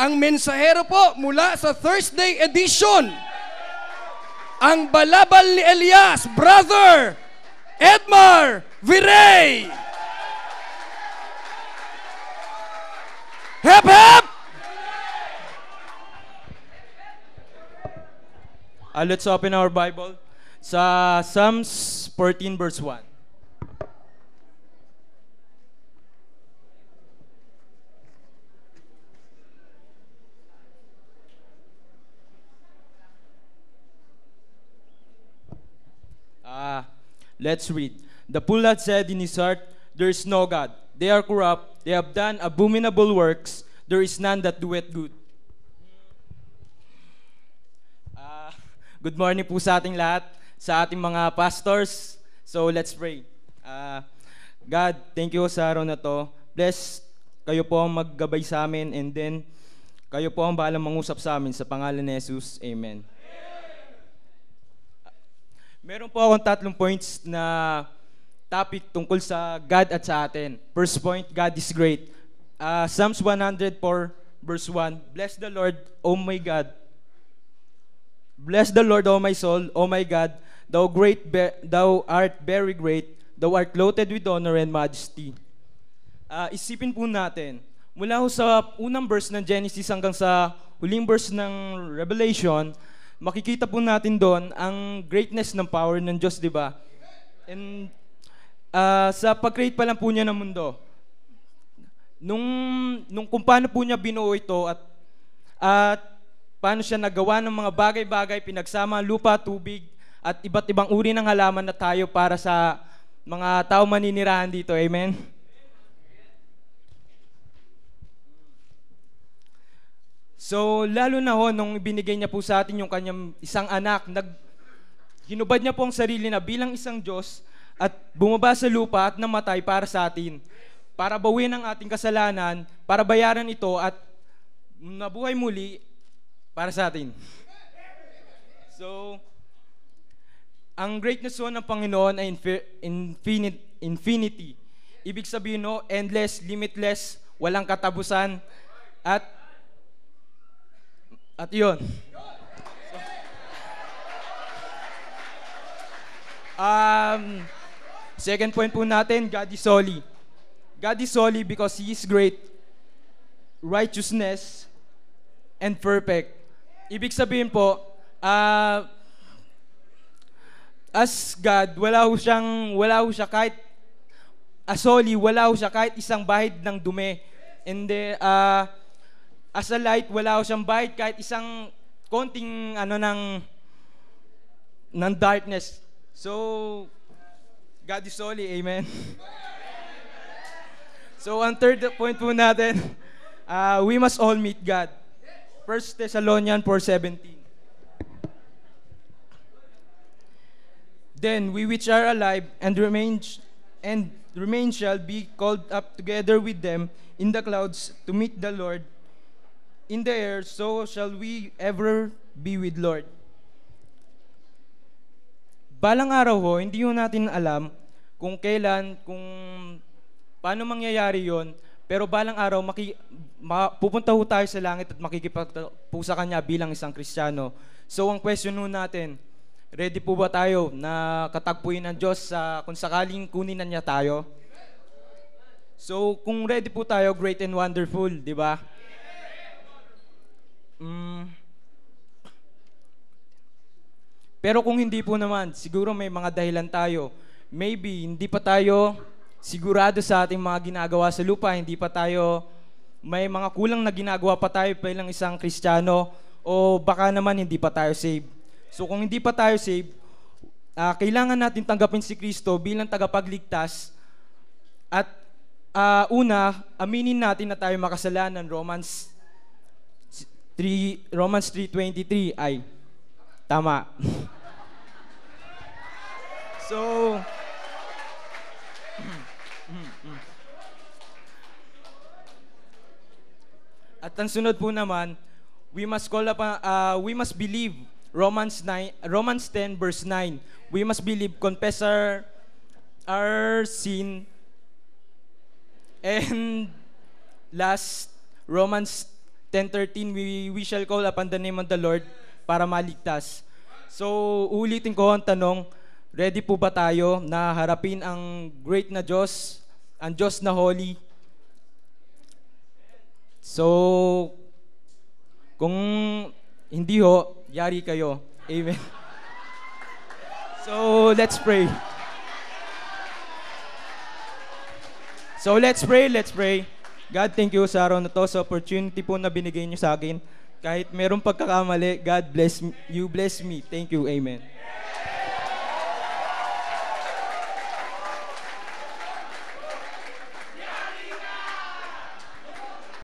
ang mensahero po mula sa Thursday edition, ang balabal ni Elias, Brother Edmar Virey. Hep, hep! Let's open our Bible sa Psalms 14 verse 1. Let's read. The fool had said in his heart, there is no God. They are corrupt. They have done abominable works. There is none that doeth good. Good morning po sa ating lahat, sa ating mga pastors. So let's pray. God, thank you sa araw na to. Bless kayo po ang maggabay sa amin, and then kayo po ang bahalang mangusap sa amin sa pangalan ni Jesus. Amen. Meron po akong 3 points na topic tungkol sa God at sa atin. First point, God is great. Psalms 104 verse 1. Bless the Lord, O my God. Bless the Lord, O my soul, O my God. Thou art very great. Thou art clothed with honor and majesty. Isipin po natin, mula ho sa unang verse ng Genesis hanggang sa huling verse ng Revelation, makikita po natin doon ang greatness ng power ng Diyos, di ba? And sa pag-create pa lang po niya ng mundo, nung kung paano po niya binuo ito at paano siya nagawa ng mga bagay-bagay, pinagsama lupa, tubig, at iba't ibang uri ng halaman na tayo para sa mga tao maninirahan dito. Amen? So, lalo na ho, nung binigay niya po sa atin yung kanyang isang anak, hinubad niya po ang sarili na bilang isang Diyos at bumaba sa lupa at namatay para sa atin, para bawiin ang ating kasalanan, para bayaran ito at nabuhay muli para sa atin. So, ang greatness ho ng Panginoon ay infinity. Ibig sabihin no, endless, limitless, walang katapusan, at yun. Second point po natin, God is holy. God is holy because He is great, righteousness, and perfect. Ibig sabihin po, as God, wala ho siya kahit, as holy, wala ho siya kahit isang bahid ng dumi. And as a light, wala ko siyang bahid kahit isang konting ng darkness. So, God is holy, amen. So, ang third point po natin, we must all meet God. 1 Thessalonians 4:17. Then we which are alive and remain shall be called up together with them in the clouds to meet the Lord in the air, so shall we ever be with Lord. Balang araw ho, hindi ho natin alam kung kailan, kung paano mangyayari yon, pero balang araw pupunta ho tayo sa langit at makikipagpo sa Kanya bilang isang Kristiyano. So ang question ho natin, ready po ba tayo na katagpuin ng Diyos kung sakaling kunin na niya tayo? So kung ready po tayo, great and wonderful, di ba? Pero kung hindi po naman, siguro may mga dahilan tayo. Maybe hindi pa tayo sigurado sa ating mga ginagawa sa lupa, hindi pa tayo, may mga kulang na ginagawa pa tayo bilang isang Kristiyano, o baka naman hindi pa tayo saved. So kung hindi pa tayo saved, kailangan natin tanggapin si Kristo bilang tagapagligtas at aminin natin na tayo makasalanan. Romans 3:23 ay tama. So at ang sunod po naman, we must believe Romans 10 verse 9. We must believe, confess our sin, and last, Romans 10:13, we shall call upon the name of the Lord para maligtas. So, ulitin ko ang tanong, ready po ba tayo na harapin ang great na Diyos, ang Diyos na holy? So, kung hindi ho, yari kayo. Amen. So, let's pray. So, let's pray. God, thank you sa araw na to, sa opportunity po na binigay niyo sa akin. Kahit merong pagkakamali, God bless me. You bless me. Thank you. Amen.